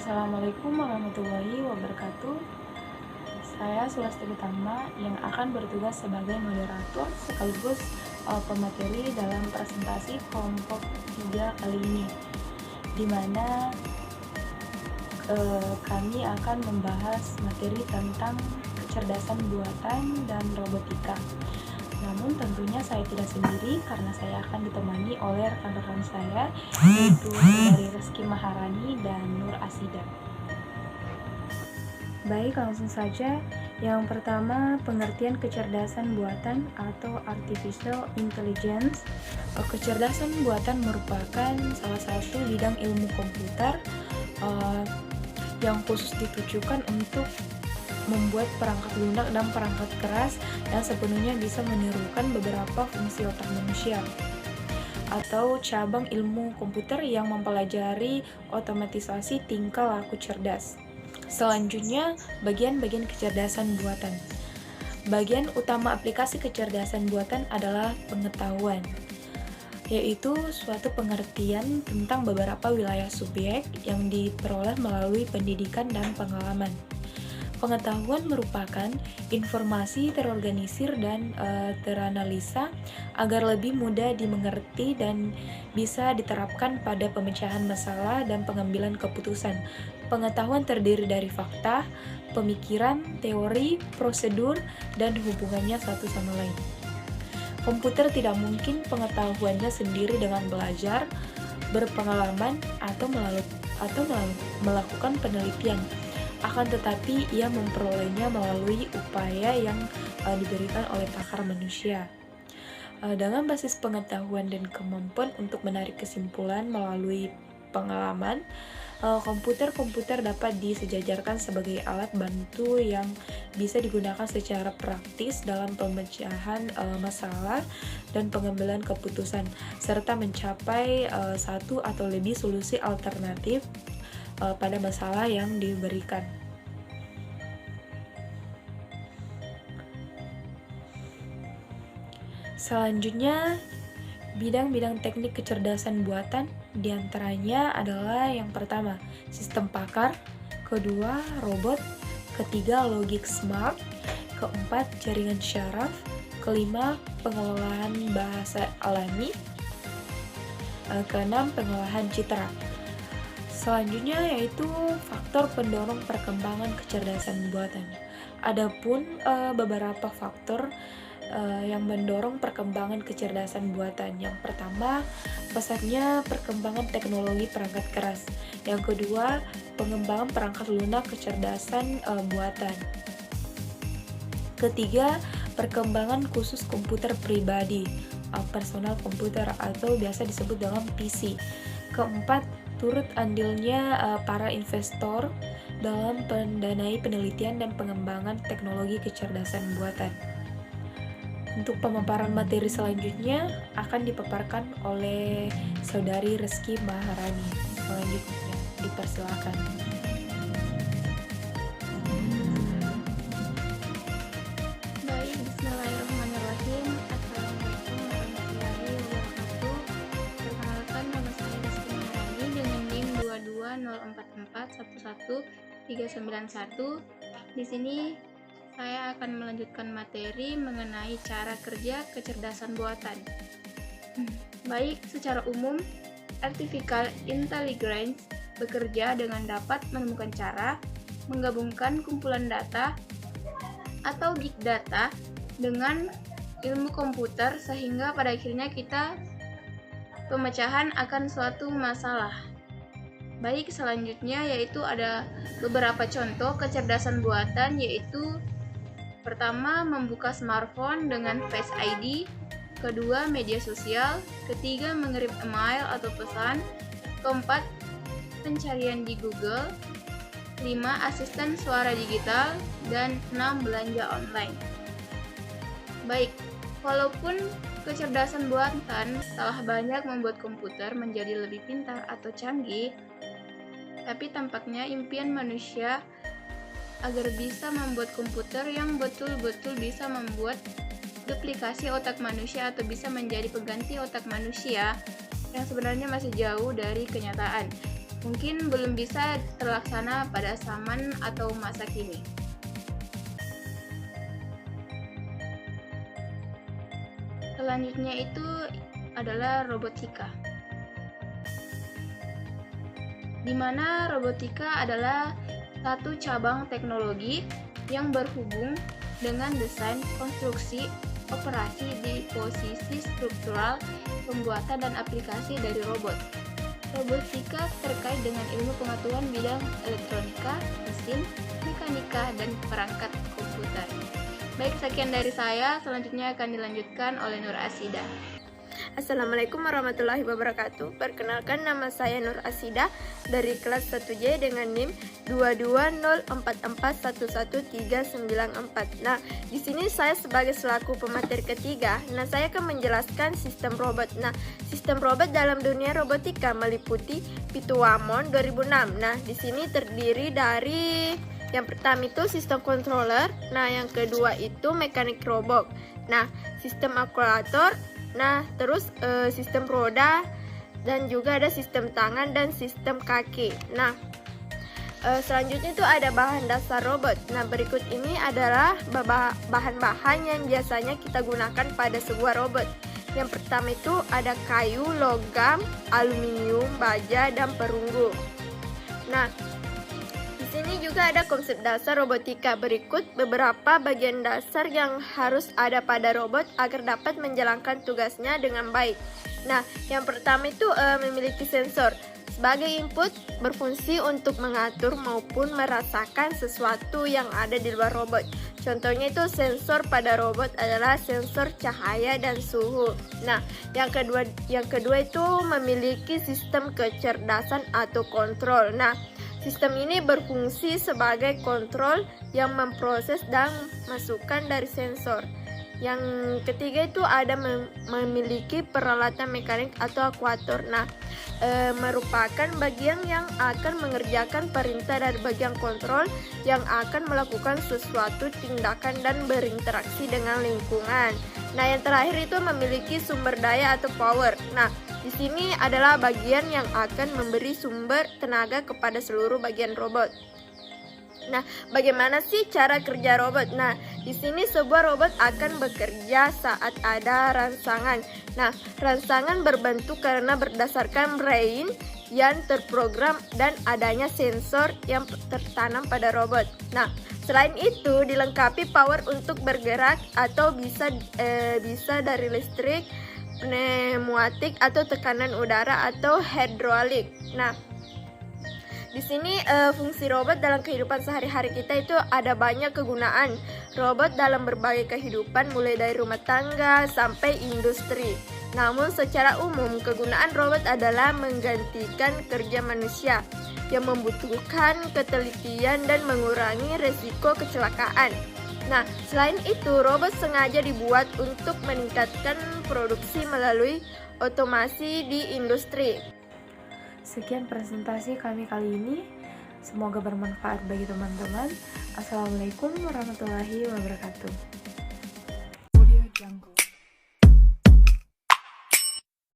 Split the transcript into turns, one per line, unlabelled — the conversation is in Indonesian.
Assalamualaikum warahmatullahi wabarakatuh. Saya Sulastri Utama yang akan bertugas sebagai moderator sekaligus pemateri dalam presentasi kelompok 3 kali ini, di mana kami akan membahas materi tentang kecerdasan buatan dan robotika. Namun tentunya saya tidak sendiri karena saya akan ditemani oleh rekan-rekan saya, yaitu dari Reski Maharani dan Nur Asida. Baik, langsung saja. Yang pertama, pengertian kecerdasan buatan atau artificial intelligence. Kecerdasan buatan merupakan salah satu bidang ilmu komputer yang khusus ditujukan untuk membuat perangkat lunak dan perangkat keras yang sepenuhnya bisa menirukan beberapa fungsi otak manusia, atau cabang ilmu komputer yang mempelajari otomatisasi tingkah laku cerdas. Selanjutnya, bagian-bagian kecerdasan buatan. Bagian utama aplikasi kecerdasan buatan adalah pengetahuan, yaitu suatu pengertian tentang beberapa wilayah subjek yang diperoleh melalui pendidikan dan pengalaman. Pengetahuan merupakan informasi terorganisir dan teranalisa agar lebih mudah dimengerti dan bisa diterapkan pada pemecahan masalah dan pengambilan keputusan. Pengetahuan terdiri dari fakta, pemikiran, teori, prosedur, dan hubungannya satu sama lain. Komputer tidak mungkin pengetahuannya sendiri dengan belajar, berpengalaman, atau melakukan penelitian. Akan tetapi ia memperolehnya melalui upaya yang diberikan oleh pakar manusia. Dengan basis pengetahuan dan kemampuan untuk menarik kesimpulan melalui pengalaman, komputer dapat disejajarkan sebagai alat bantu yang bisa digunakan secara praktis dalam pemecahan masalah dan pengambilan keputusan, serta mencapai satu atau lebih solusi alternatif pada masalah yang diberikan. Selanjutnya, bidang-bidang teknik kecerdasan buatan diantaranya adalah yang pertama, sistem pakar, kedua, robot, ketiga, logik smart, keempat, jaringan syaraf, kelima, pengelolaan bahasa alami, keenam, pengolahan citra. Selanjutnya yaitu faktor pendorong perkembangan kecerdasan buatan. Adapun beberapa faktor yang mendorong perkembangan kecerdasan buatan. Yang pertama, pesatnya perkembangan teknologi perangkat keras. Yang kedua, pengembangan perangkat lunak kecerdasan buatan. Ketiga, perkembangan khusus komputer pribadi, personal komputer atau biasa disebut dengan PC. Keempat, turut andilnya para investor dalam mendanai penelitian dan pengembangan teknologi kecerdasan buatan. Untuk pemaparan materi selanjutnya akan dipaparkan oleh Saudari Reski Maharani. Selanjutnya, dipersilakan.
Baik, bismillahirrahmanirrahim. Assalamualaikum warahmatullahi wabarakatuh. Perkenalkan, nama saya Reski Maharani dengan NIM 22044111391. Di sini saya akan melanjutkan materi mengenai cara kerja kecerdasan buatan. Baik, secara umum, artificial intelligence bekerja dengan dapat menemukan cara menggabungkan kumpulan data atau big data dengan ilmu komputer sehingga pada akhirnya kita pemecahan akan suatu masalah. Baik, selanjutnya yaitu ada beberapa contoh kecerdasan buatan, yaitu pertama, membuka smartphone dengan Face ID, kedua, media sosial, ketiga, mengirim email atau pesan, keempat, pencarian di Google, 5. Asisten suara digital, dan 6. Belanja online. Baik, walaupun kecerdasan buatan telah banyak membuat komputer menjadi lebih pintar atau canggih, tapi tampaknya impian manusia agar bisa membuat komputer yang betul-betul bisa membuat duplikasi otak manusia atau bisa menjadi pengganti otak manusia yang sebenarnya masih jauh dari kenyataan. mungkin belum bisa terlaksana pada zaman atau masa kini. Selanjutnya itu adalah robotika, di mana robotika adalah satu cabang teknologi yang berhubung dengan desain, konstruksi, operasi di posisi struktural, pembuatan dan aplikasi dari robot. Robotika terkait dengan ilmu pengetahuan bidang elektronika, mesin, mekanika, dan perangkat komputer. Baik, sekian dari saya. Selanjutnya akan dilanjutkan oleh Nur Asida.
Assalamualaikum warahmatullahi wabarakatuh. Perkenalkan, nama saya Nur Asida dari kelas 1J dengan NIM 22044111394. Nah, di sini saya sebagai selaku pemateri ketiga. Nah, saya akan menjelaskan sistem robot. Nah, sistem robot dalam dunia robotika meliputi Pituamon 2006. Nah, di sini terdiri dari yang pertama itu sistem controller. Nah, yang kedua itu mekanik robot. Nah, sistem akumulator. Nah, terus sistem roda dan juga ada sistem tangan dan sistem kaki. Nah, selanjutnya itu ada bahan dasar robot. Nah, berikut ini adalah bahan-bahan yang biasanya kita gunakan pada sebuah robot. Yang pertama itu ada kayu, logam, aluminium, baja, dan perunggu. Nah, di sini juga ada konsep dasar robotika. Berikut beberapa bagian dasar yang harus ada pada robot agar dapat menjalankan tugasnya dengan baik. Nah, yang pertama itu memiliki sensor. Sebagai input, berfungsi untuk mengatur maupun merasakan sesuatu yang ada di luar robot. Contohnya itu sensor pada robot adalah sensor cahaya dan suhu. Nah, yang kedua itu memiliki sistem kecerdasan atau kontrol. Nah, sistem ini berfungsi sebagai kontrol yang memproses dan masukan dari sensor. Yang ketiga itu ada memiliki peralatan mekanik atau aktuator. Nah, merupakan bagian yang akan mengerjakan perintah dari bagian kontrol yang akan melakukan sesuatu tindakan dan berinteraksi dengan lingkungan. Nah, yang terakhir itu memiliki sumber daya atau power. Nah, di sini adalah bagian yang akan memberi sumber tenaga kepada seluruh bagian robot. Nah, bagaimana sih cara kerja robot? Nah, di sini sebuah robot akan bekerja saat ada rangsangan. Nah, rangsangan berbentuk karena berdasarkan brain yang terprogram dan adanya sensor yang tertanam pada robot. Nah, selain itu dilengkapi power untuk bergerak atau bisa dari listrik, pneumatik atau tekanan udara atau hidrolik. Nah, di sini fungsi robot dalam kehidupan sehari-hari kita itu ada banyak kegunaan robot dalam berbagai kehidupan mulai dari rumah tangga sampai industri. Namun secara umum kegunaan robot adalah menggantikan kerja manusia yang membutuhkan ketelitian dan mengurangi resiko kecelakaan. Nah, selain itu robot sengaja dibuat untuk meningkatkan produksi melalui otomasi di industri.
Sekian presentasi kami kali ini. Semoga bermanfaat bagi teman-teman. Assalamualaikum warahmatullahi wabarakatuh.